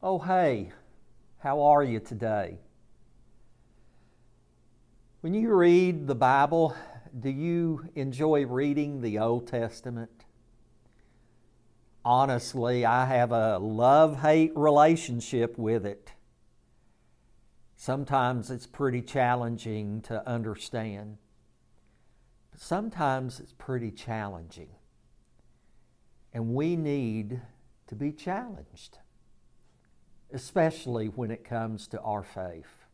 Oh, hey, how are you today? When you read the Bible, do you enjoy reading the Old Testament? Honestly, I have a love-hate relationship with it. Sometimes it's pretty challenging to understand. But sometimes it's pretty challenging. And we need to be challenged, especially when it comes to our faith.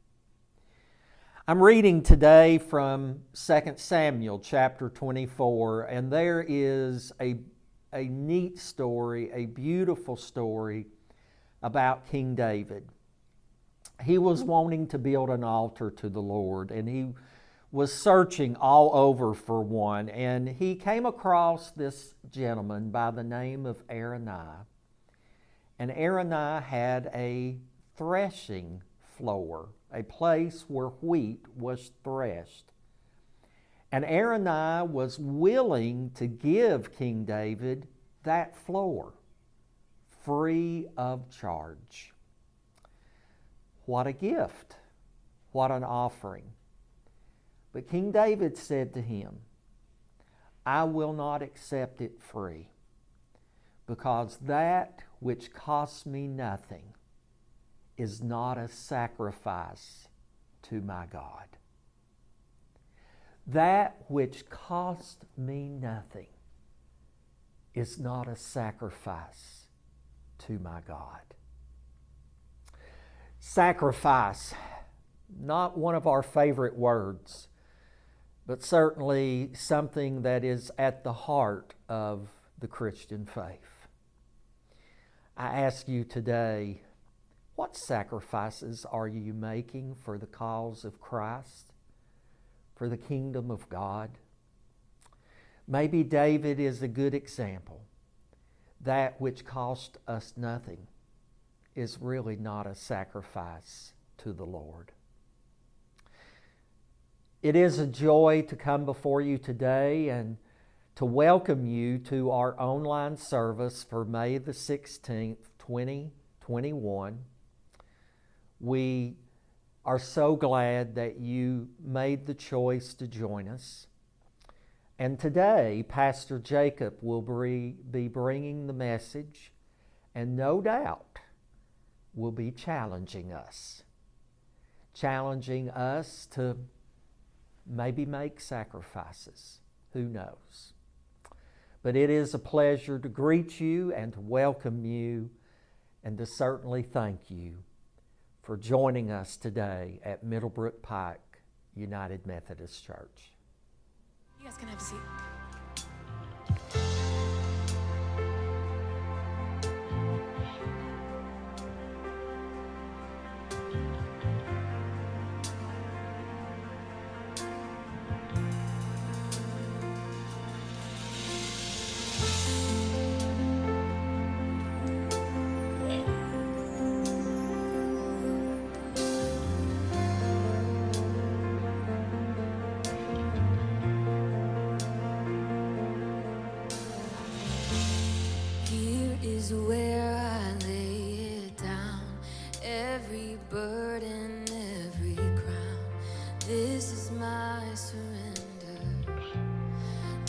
I'm reading today from 2 Samuel chapter 24, and there is a neat story, a beautiful story about King David. He was wanting to build an altar to the Lord, and he was searching all over for one, and he came across this gentleman by the name of Araunah. And Araunah had a threshing floor, a place where wheat was threshed. And Araunah was willing to give King David that floor, free of charge. What a gift! What an offering! But King David said to him, I will not accept it free, because that which costs me nothing is not a sacrifice to my God. That which costs me nothing is not a sacrifice to my God. Sacrifice, not one of our favorite words, but certainly something that is at the heart of the Christian faith. I ask you today, what sacrifices are you making for the cause of Christ, for the kingdom of God? Maybe David is a good example. That which cost us nothing is really not a sacrifice to the Lord. It is a joy to come before you today and to welcome you to our online service for May the 16th, 2021. We are so glad that you made the choice to join us. And today, Pastor Jacob will be bringing the message, and no doubt will be challenging us to maybe make sacrifices. Who knows? But it is a pleasure to greet you and to welcome you and to certainly thank you for joining us today at Middlebrook Pike United Methodist Church. You guys can have a seat. Is where I lay it down, every burden, every crown. This is my surrender.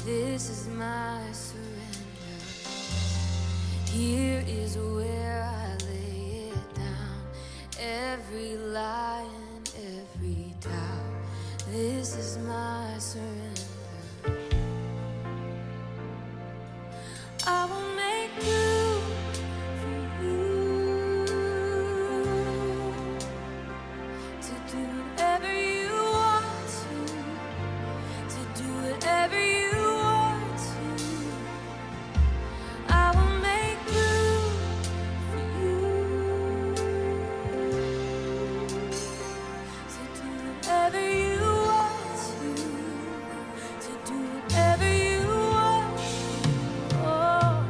This is my surrender. Here is where I lay it down, every lie and every doubt. This is my surrender. I will make room for you to do whatever you want to do whatever you want to. I will make room for you to do whatever you want to do whatever you want. Oh.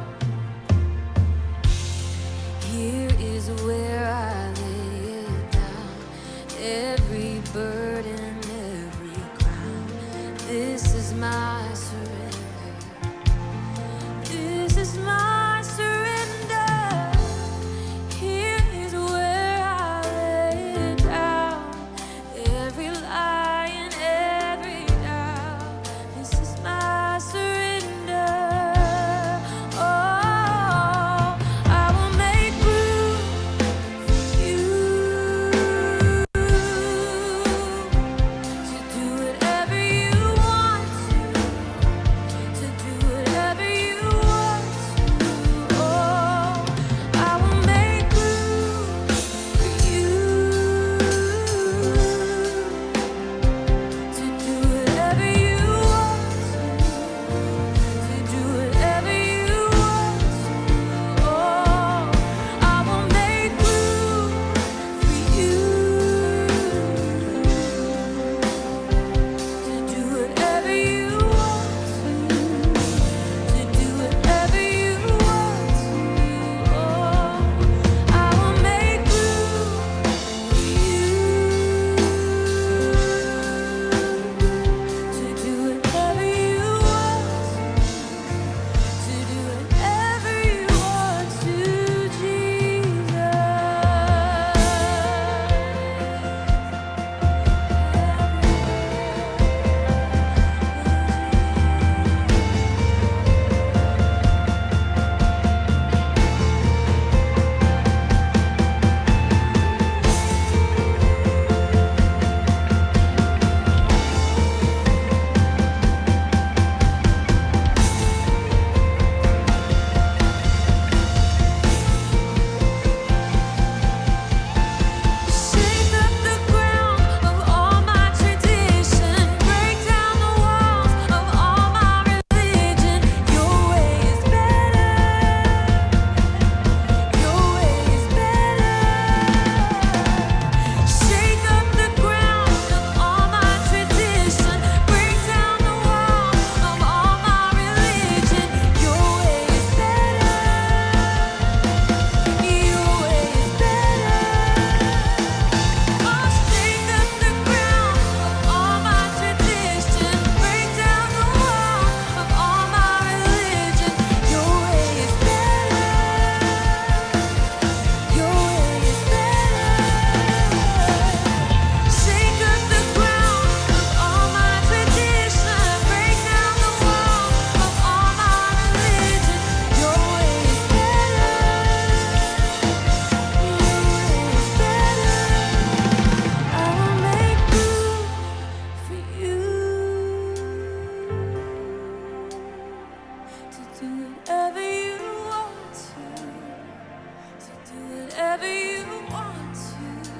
whatever you want to.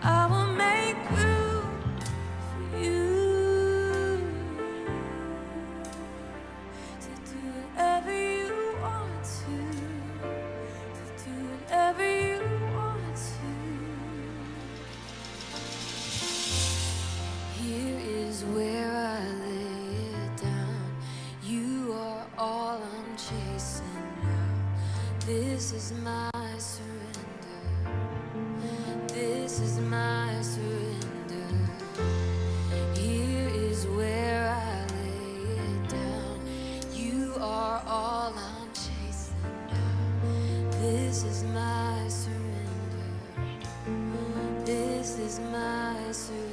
I will make room for you to do whatever you want to do whatever you want to. Here is where I lay it down. You are all I'm chasing now. This is my surrender. This is my surrender. Here is where I lay it down. You are all I'm chasing now. This is my surrender. This is my surrender.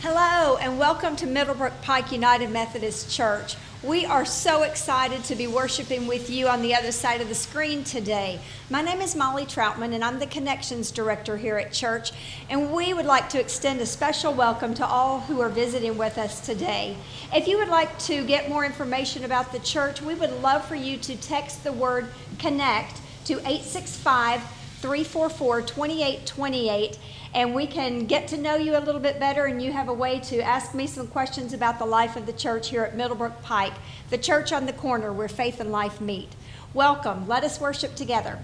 Hello and welcome to Middlebrook Pike United Methodist Church. We are so excited to be worshiping with you on the other side of the screen today. My name is Molly Troutman and I'm the Connections Director here at church, and we would like to extend a special welcome to all who are visiting with us today. If you would like to get more information about the church, we would love for you to text the word CONNECT to 865-344-2828, and we can get to know you a little bit better, and you have a way to ask me some questions about the life of the church here at Middlebrook Pike, the church on the corner where faith and life meet. Welcome. Let us worship together.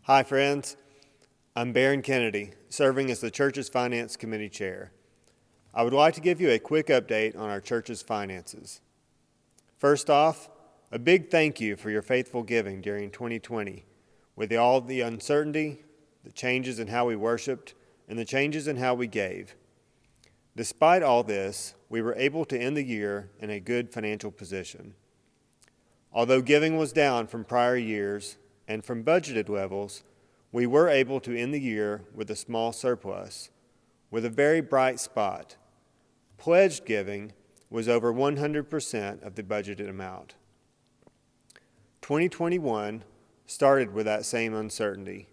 Hi, friends. I'm Barron Kennedy, serving as the church's Finance Committee Chair. I would like to give you a quick update on our church's finances. First off, a big thank you for your faithful giving during 2020. With all the uncertainty, the changes in how we worshiped, and the changes in how we gave. Despite all this, we were able to end the year in a good financial position. Although giving was down from prior years and from budgeted levels, we were able to end the year with a small surplus, with a very bright spot. Pledged giving was over 100% of the budgeted amount. 2021 started with that same uncertainty.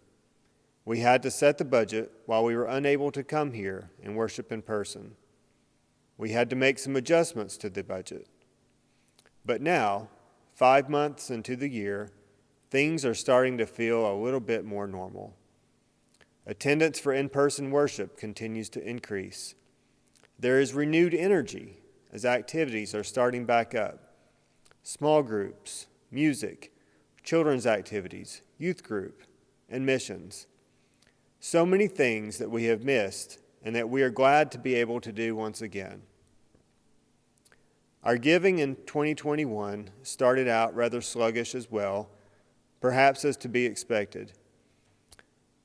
We had to set the budget while we were unable to come here and worship in person. We had to make some adjustments to the budget. But now, 5 months into the year, things are starting to feel a little bit more normal. Attendance for in-person worship continues to increase. There is renewed energy as activities are starting back up. Small groups, music, children's activities, youth group, and missions. So many things that we have missed and that we are glad to be able to do once again. Our giving in 2021 started out rather sluggish as well, perhaps as to be expected.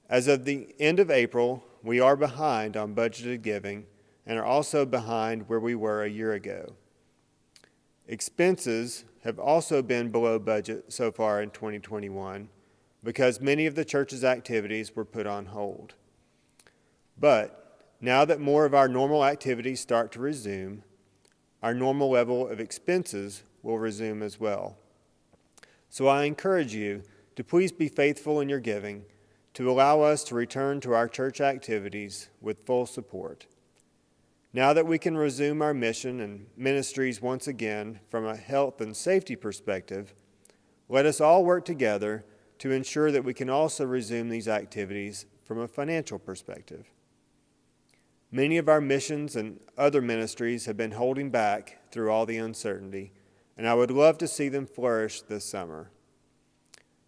As of the end of April, we are behind on budgeted giving and are also behind where we were a year ago. Expenses have also been below budget so far in 2021 because many of the church's activities were put on hold. But now that more of our normal activities start to resume, our normal level of expenses will resume as well. So I encourage you to please be faithful in your giving to allow us to return to our church activities with full support. Now that we can resume our mission and ministries once again from a health and safety perspective, let us all work together to ensure that we can also resume these activities from a financial perspective. Many of our missions and other ministries have been holding back through all the uncertainty, and I would love to see them flourish this summer.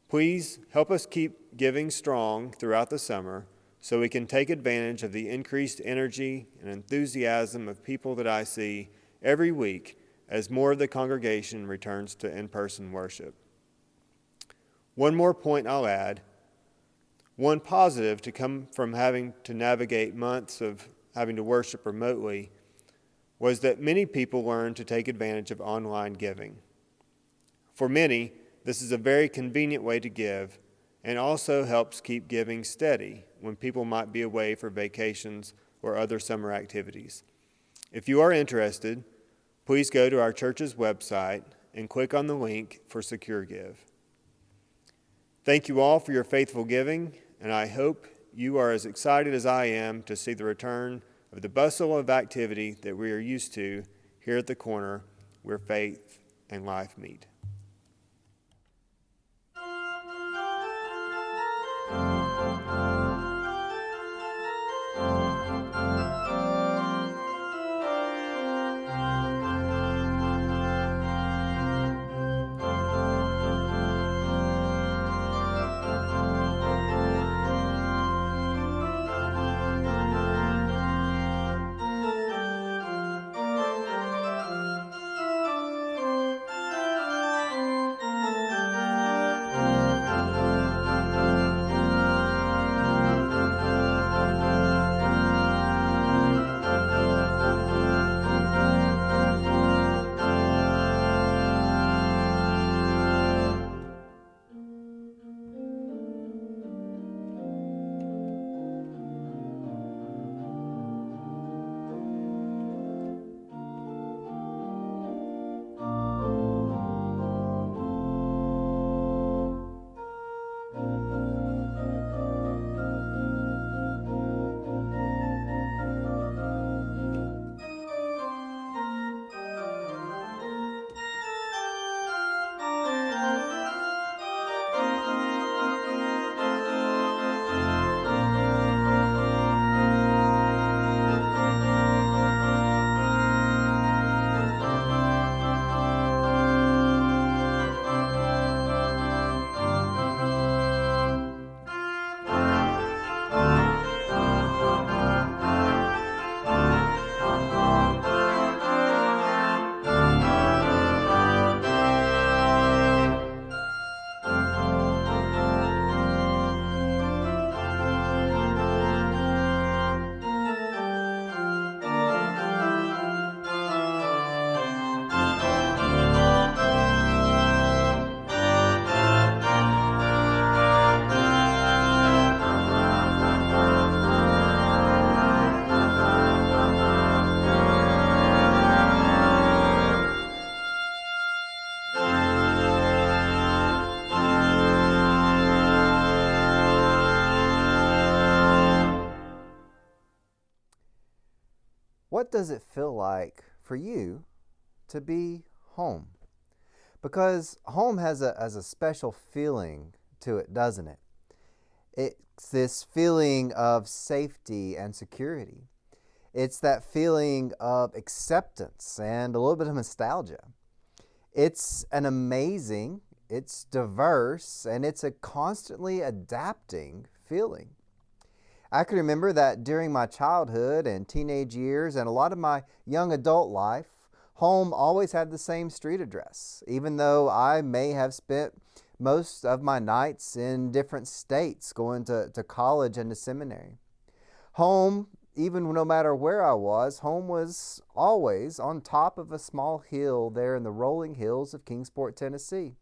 Please help us keep giving strong throughout the summer so we can take advantage of the increased energy and enthusiasm of people that I see every week as more of the congregation returns to in-person worship. One more point I'll add. One positive to come from having to navigate months of having to worship remotely was that many people learned to take advantage of online giving. For many, this is a very convenient way to give and also helps keep giving steady when people might be away for vacations or other summer activities. If you are interested, please go to our church's website and click on the link for Secure Give. Thank you all for your faithful giving, and I hope you are as excited as I am to see the return of the bustle of activity that we are used to here at the corner where faith and life meet. What does it feel like for you to be home? Because home has a special feeling to it, doesn't it? It's this feeling of safety and security. It's that feeling of acceptance and a little bit of nostalgia. It's an amazing, it's diverse, and it's a constantly adapting feeling. I can remember that during my childhood and teenage years and a lot of my young adult life, home always had the same street address, even though I may have spent most of my nights in different states going to college and to seminary. Home, even no matter where I was, home was always on top of a small hill there in the rolling hills of Kingsport, Tennessee.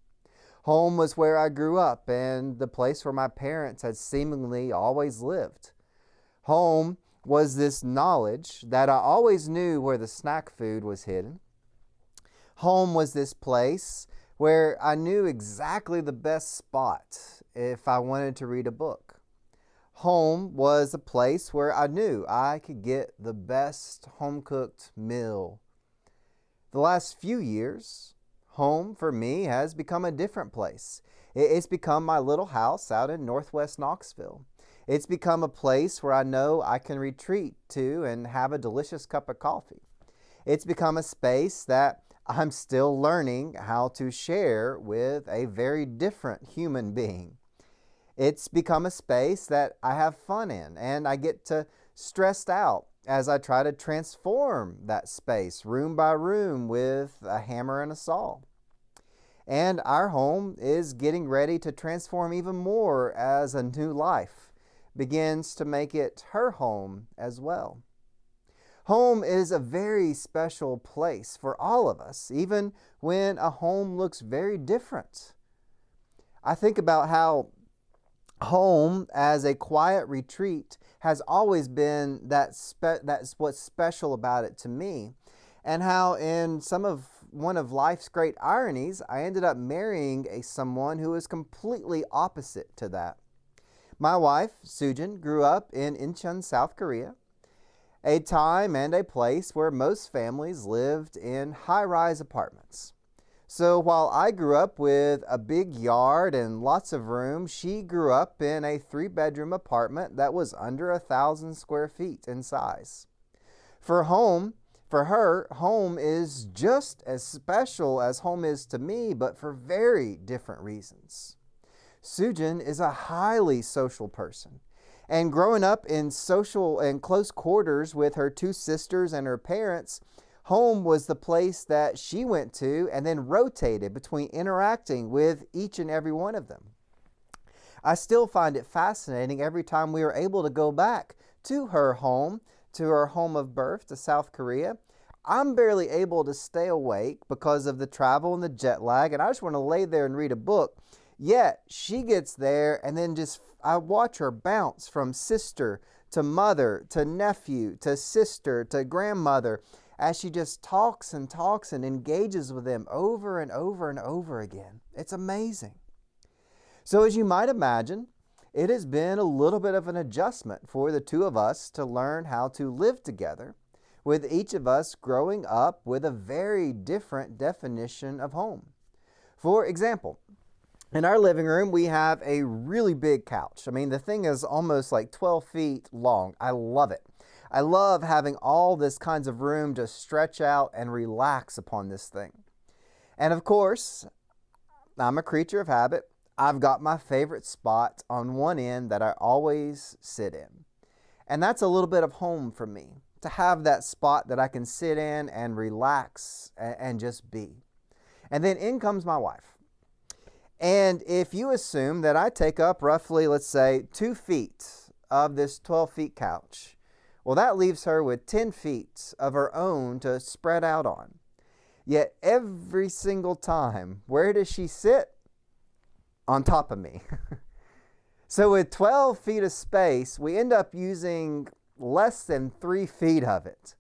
Home was where I grew up and the place where my parents had seemingly always lived. Home was this knowledge that I always knew where the snack food was hidden. Home was this place where I knew exactly the best spot if I wanted to read a book. Home was a place where I knew I could get the best home-cooked meal. The last few years, home for me has become a different place. It's become my little house out in northwest Knoxville. It's become a place where I know I can retreat to and have a delicious cup of coffee. It's become a space that I'm still learning how to share with a very different human being. It's become a space that I have fun in, and I get to stressed out as I try to transform that space room by room with a hammer and a saw. And our home is getting ready to transform even more as a new life begins to make it her home as well. Home is a very special place for all of us, even when a home looks very different. I think about how home as a quiet retreat has always been that's what's special about it to me, and how in one of life's great ironies, I ended up marrying someone who is completely opposite to that. My wife, Sujin, grew up in Incheon, South Korea, a time and a place where most families lived in high-rise apartments. So while I grew up with a big yard and lots of room, she grew up in a 3-bedroom apartment that was under 1,000 square feet in size. For her, home is just as special as home is to me, but for very different reasons. Sujin is a highly social person, and growing up in social and close quarters with her 2 sisters and her parents, home was the place that she went to and then rotated between interacting with each and every one of them. I still find it fascinating every time we are able to go back to her home of birth, to South Korea. I'm barely able to stay awake because of the travel and the jet lag, and I just want to lay there and read a book. Yet she gets there, and then I watch her bounce from sister to mother to nephew to sister to grandmother as she just talks and engages with them over and over and over again. It's amazing. So as you might imagine, it has been a little bit of an adjustment for the 2 of us to learn how to live together, with each of us growing up with a very different definition of home. For example, in our living room, we have a really big couch. I mean, the thing is almost like 12 feet long. I love it. I love having all this kinds of room to stretch out and relax upon this thing. And of course, I'm a creature of habit. I've got my favorite spot on one end that I always sit in. And that's a little bit of home for me, to have that spot that I can sit in and relax and just be. And then in comes my wife. And if you assume that I take up roughly, let's say, 2 feet of this 12 feet couch, well, that leaves her with 10 feet of her own to spread out on. Yet every single time, where does she sit? On top of me. So with 12 feet of space, we end up using less than 3 feet of it.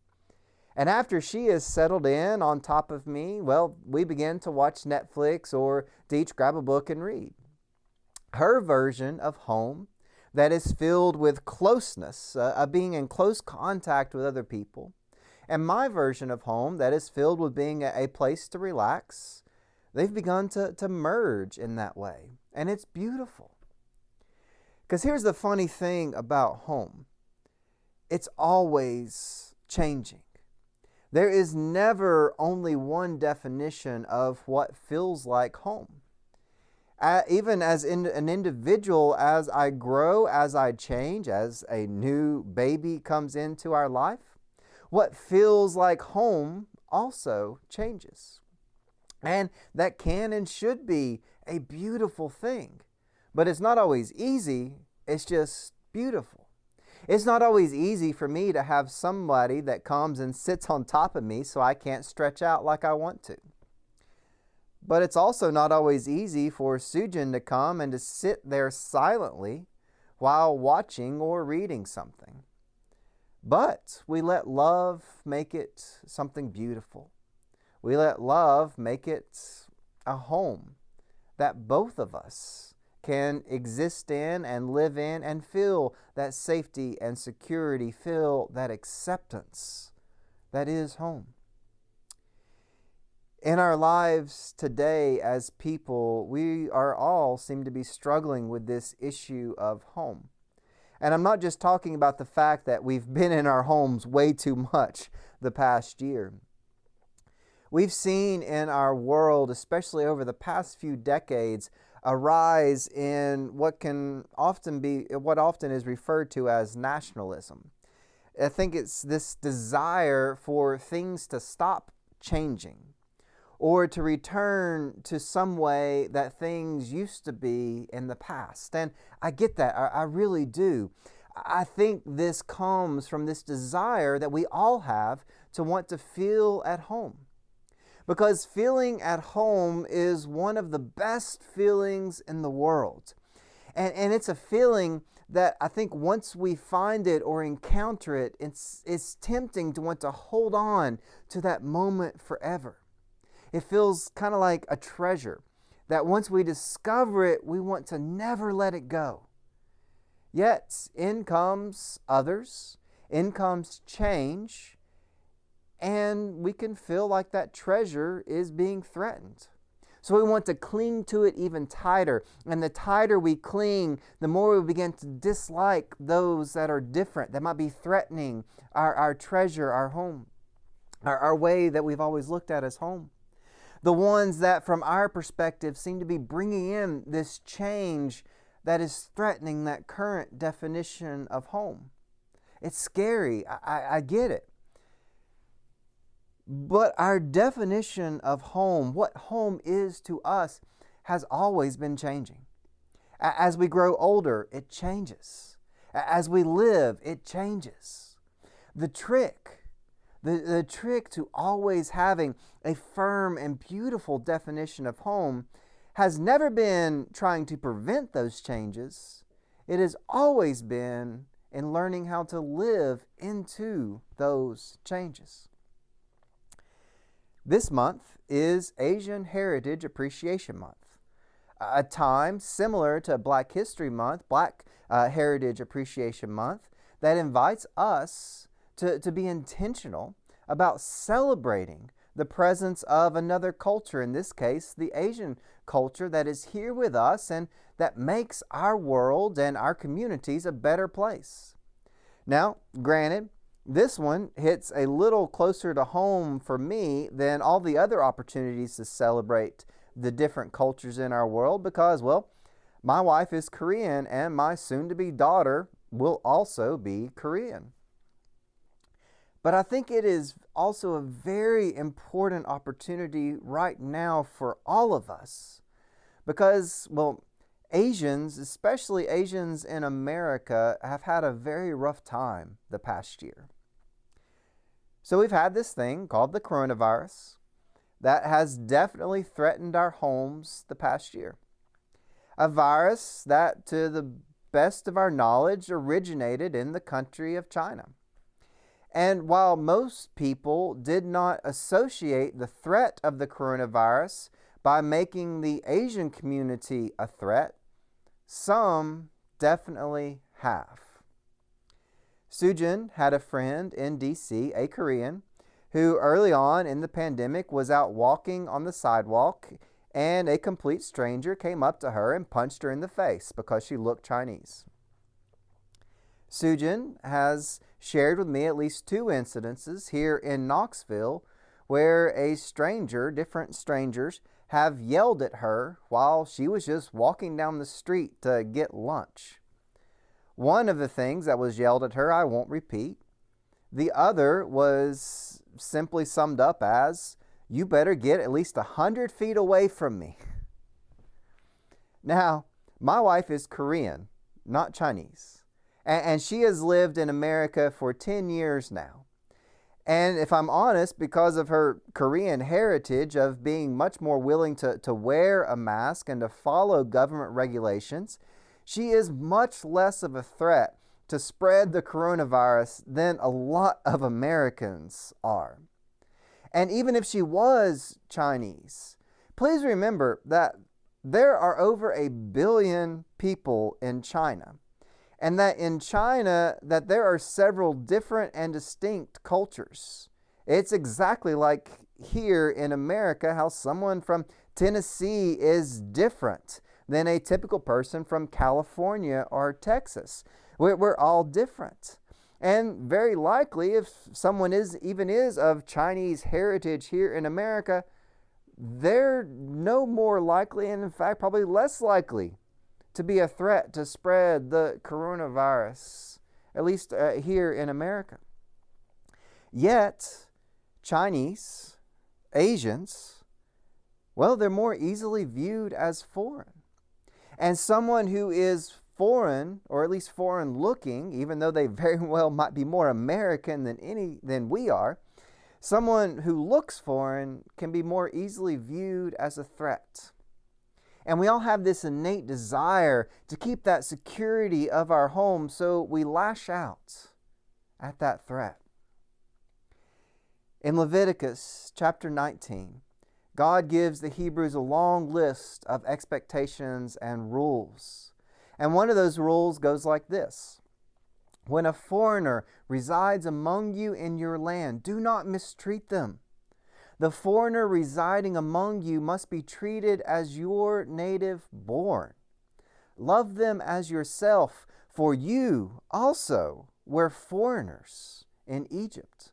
And after she is settled in on top of me, well, we begin to watch Netflix or to each grab a book and read. Her version of home that is filled with closeness, of being in close contact with other people, and my version of home that is filled with being a place to relax, they've begun to merge in that way. And it's beautiful. Because here's the funny thing about home. It's always changing. There is never only one definition of what feels like home. Even as an individual, as I grow, as I change, as a new baby comes into our life, what feels like home also changes. And that can and should be a beautiful thing. But it's not always easy, it's just beautiful. It's not always easy for me to have somebody that comes and sits on top of me so I can't stretch out like I want to. But it's also not always easy for Sujin to come and to sit there silently while watching or reading something. But we let love make it something beautiful. We let love make it a home that both of us can exist in and live in and feel that safety and security, feel that acceptance that is home. In our lives today as people, we are all seem to be struggling with this issue of home. And I'm not just talking about the fact that we've been in our homes way too much the past year. We've seen in our world, especially over the past few decades, a rise in what often is referred to as nationalism. I think it's this desire for things to stop changing or to return to some way that things used to be in the past. And I get that, I really do. I think this comes from this desire that we all have to want to feel at home. Because feeling at home is one of the best feelings in the world. And it's a feeling that I think once we find it or encounter it, it's tempting to want to hold on to that moment forever. It feels kind of like a treasure that once we discover it, we want to never let it go. Yet in comes others, in comes change, and we can feel like that treasure is being threatened. So we want to cling to it even tighter. And the tighter we cling, the more we begin to dislike those that are different, that might be threatening our treasure, our home, our way that we've always looked at as home. The ones that from our perspective seem to be bringing in this change that is threatening that current definition of home. It's scary. I get it. But our definition of home, what home is to us, has always been changing. As we grow older, it changes. As we live, it changes. The trick to always having a firm and beautiful definition of home has never been trying to prevent those changes. It has always been in learning how to live into those changes. This month is Asian Heritage Appreciation Month, a time similar to Black History Month, Black Heritage Appreciation Month, that invites us to be intentional about celebrating the presence of another culture, in this case, the Asian culture that is here with us and that makes our world and our communities a better place. Now, granted, this one hits a little closer to home for me than all the other opportunities to celebrate the different cultures in our world because, well, my wife is Korean and my soon-to-be daughter will also be Korean. But I think it is also a very important opportunity right now for all of us because, well, Asians, especially Asians in America, have had a very rough time the past year. So we've had this thing called the coronavirus that has definitely threatened our homes the past year. A virus that, to the best of our knowledge, originated in the country of China. And while most people did not associate the threat of the coronavirus by making the Asian community a threat, some definitely have. Sujin had a friend in DC, a Korean, who early on in the pandemic was out walking on the sidewalk and a complete stranger came up to her and punched her in the face because she looked Chinese. Sujin has shared with me at least 2 incidences here in Knoxville where different strangers, have yelled at her while she was just walking down the street to get lunch. One of the things that was yelled at her I won't repeat. The other was simply summed up as, "You better get at least 100 feet away from me." Now, my wife is Korean, not Chinese, and she has lived in America for 10 years now. And if I'm honest, because of her Korean heritage of being much more willing to wear a mask and to follow government regulations, she is much less of a threat to spread the coronavirus than a lot of Americans are. And even if she was Chinese, please remember that there are over 1 billion people in China. And that in China, that there are several different and distinct cultures. It's exactly like here in America, how someone from Tennessee is different than a typical person from California or Texas. We're all different. And very likely, if someone is of Chinese heritage here in America, they're no more likely, and in fact, probably less likely to be a threat to spread the coronavirus, at least here in America. Yet, Chinese, Asians, well, they're more easily viewed as foreign. And someone who is foreign, or at least foreign looking, even though they very well might be more American than we are, someone who looks foreign can be more easily viewed as a threat. And we all have this innate desire to keep that security of our home, so we lash out at that threat. In Leviticus chapter 19, God gives the Hebrews a long list of expectations and rules. And one of those rules goes like this: when a foreigner resides among you in your land, do not mistreat them. The foreigner residing among you must be treated as your native born. Love them as yourself, for you also were foreigners in Egypt.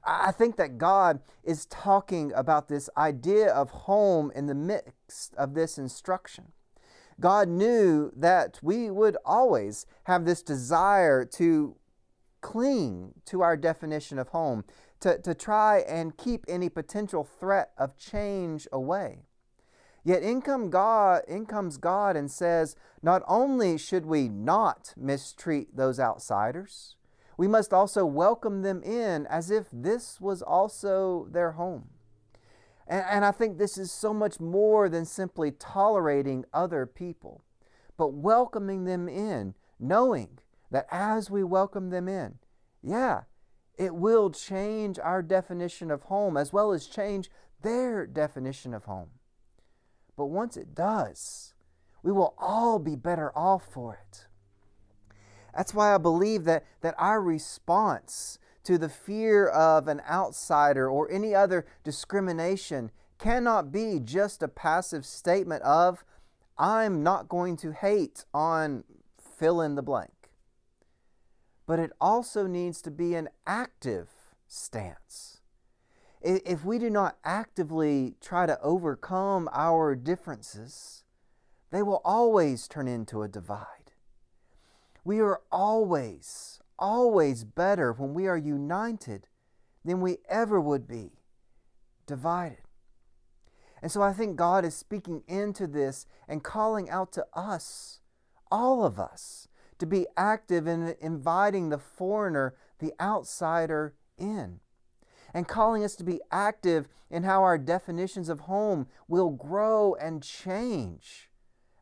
I think that God is talking about this idea of home in the midst of this instruction. God knew that we would always have this desire to cling to our definition of home, to try and keep any potential threat of change away. Yet in comes God and says, not only should we not mistreat those outsiders, we must also welcome them in as if this was also their home. And I think this is so much more than simply tolerating other people, but welcoming them in, knowing that as we welcome them in, it will change our definition of home as well as change their definition of home. But once it does, we will all be better off for it. That's why I believe that our response to the fear of an outsider or any other discrimination cannot be just a passive statement of, I'm not going to hate on fill in the blank. But it also needs to be an active stance. If we do not actively try to overcome our differences, they will always turn into a divide. We are always better when we are united than we ever would be divided. And so I think God is speaking into this and calling out to us, all of us, to be active in inviting the foreigner, the outsider, in. And calling us to be active in how our definitions of home will grow and change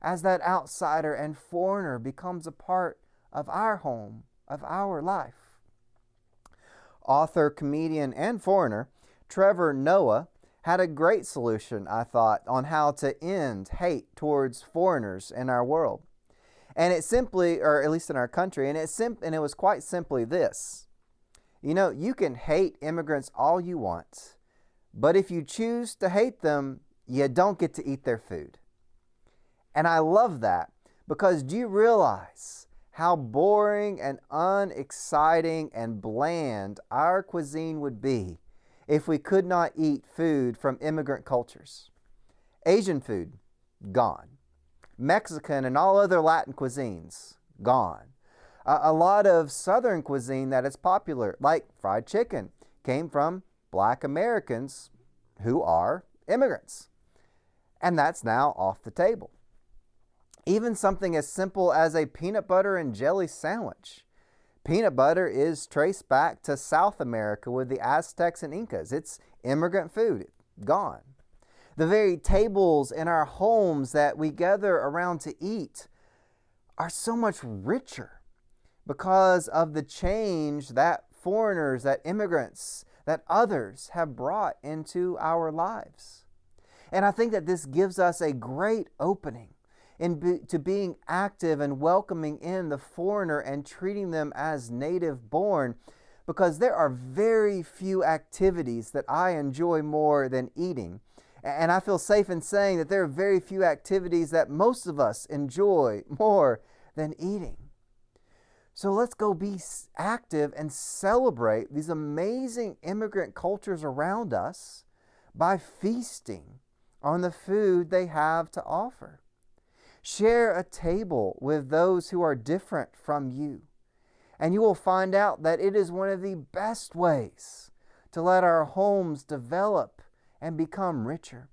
as that outsider and foreigner becomes a part of our home, of our life. Author, comedian, and foreigner Trevor Noah had a great solution, I thought, on how to end hate towards foreigners in our world. And it simply, or at least in our country, and it was quite simply this. You know, you can hate immigrants all you want, but if you choose to hate them, you don't get to eat their food. And I love that, because do you realize how boring and unexciting and bland our cuisine would be if we could not eat food from immigrant cultures? Asian food, gone. Mexican and all other Latin cuisines, gone. A lot of Southern cuisine that is popular, like fried chicken, came from Black Americans who are immigrants. And that's now off the table. Even something as simple as a peanut butter and jelly sandwich. Peanut butter is traced back to South America with the Aztecs and Incas. It's immigrant food, gone. The very tables in our homes that we gather around to eat are so much richer because of the change that foreigners, that immigrants, that others have brought into our lives. And I think that this gives us a great opening to being active and welcoming in the foreigner and treating them as native born, because there are very few activities that I enjoy more than eating. And I feel safe in saying that there are very few activities that most of us enjoy more than eating. So let's go be active and celebrate these amazing immigrant cultures around us by feasting on the food they have to offer. Share a table with those who are different from you, and you will find out that it is one of the best ways to let our homes develop and become richer.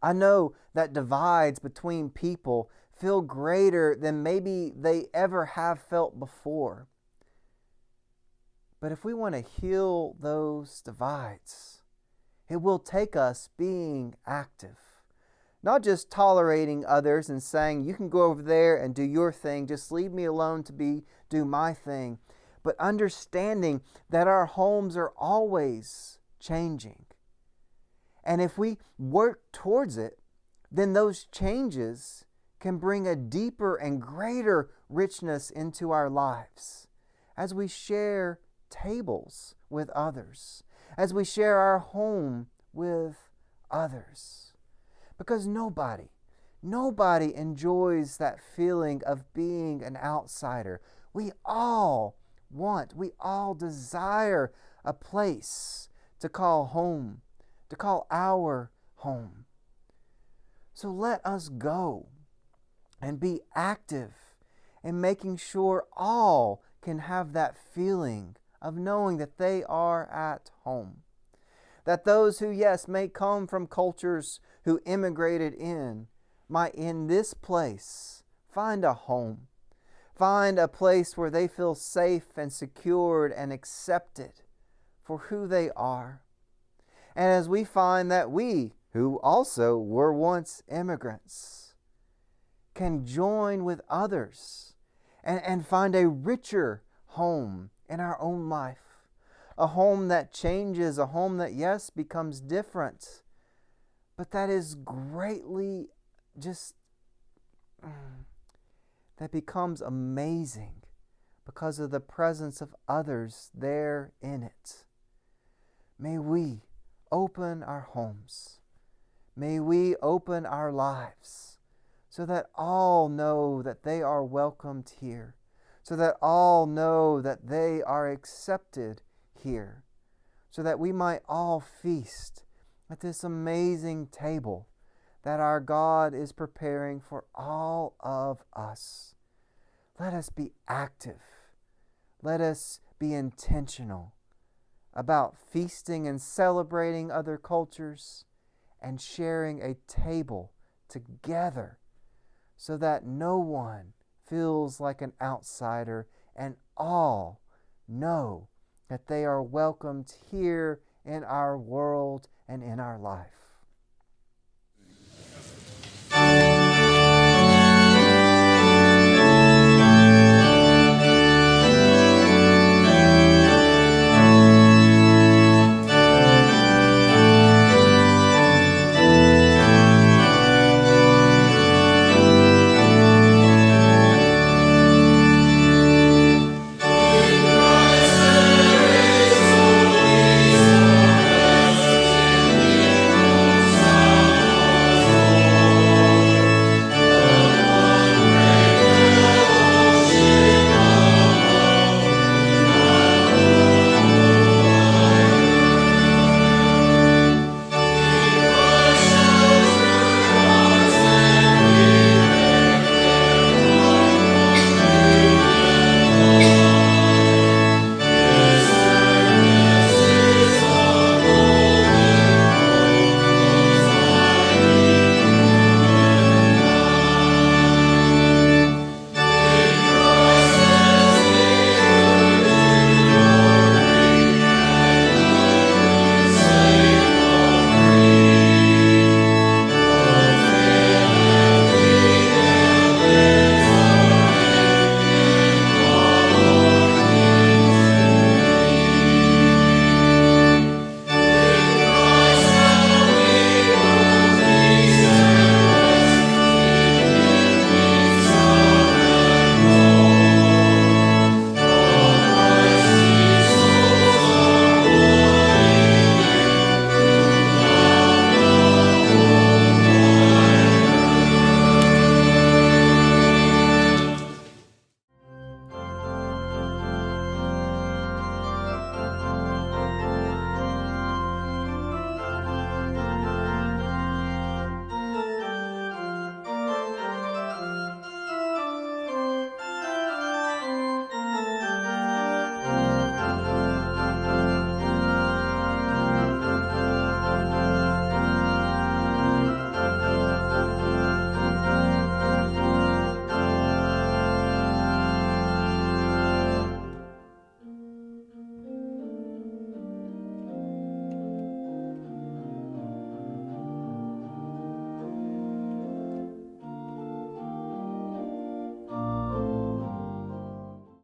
I know that divides between people feel greater than maybe they ever have felt before. But if we want to heal those divides, it will take us being active. Not just tolerating others and saying, you can go over there and do your thing, just leave me alone to do my thing. But understanding that our homes are always changing. And if we work towards it, then those changes can bring a deeper and greater richness into our lives as we share tables with others, as we share our home with others. Because nobody enjoys that feeling of being an outsider. We all desire a place to call home, to call our home. So let us go and be active in making sure all can have that feeling of knowing that they are at home. That those who, yes, may come from cultures who immigrated in, might in this place find a home, find a place where they feel safe and secured and accepted for who they are. And as we find that we, who also were once immigrants, can join with others and find a richer home in our own life. A home that changes, a home that, yes, becomes different, but that is greatly that becomes amazing because of the presence of others there in it. May we open our homes. May we open our lives so that all know that they are welcomed here, so that all know that they are accepted here, so that we might all feast at this amazing table that our God is preparing for all of us. Let us be active. Let us be intentional about feasting and celebrating other cultures and sharing a table together so that no one feels like an outsider and all know that they are welcomed here in our world and in our life.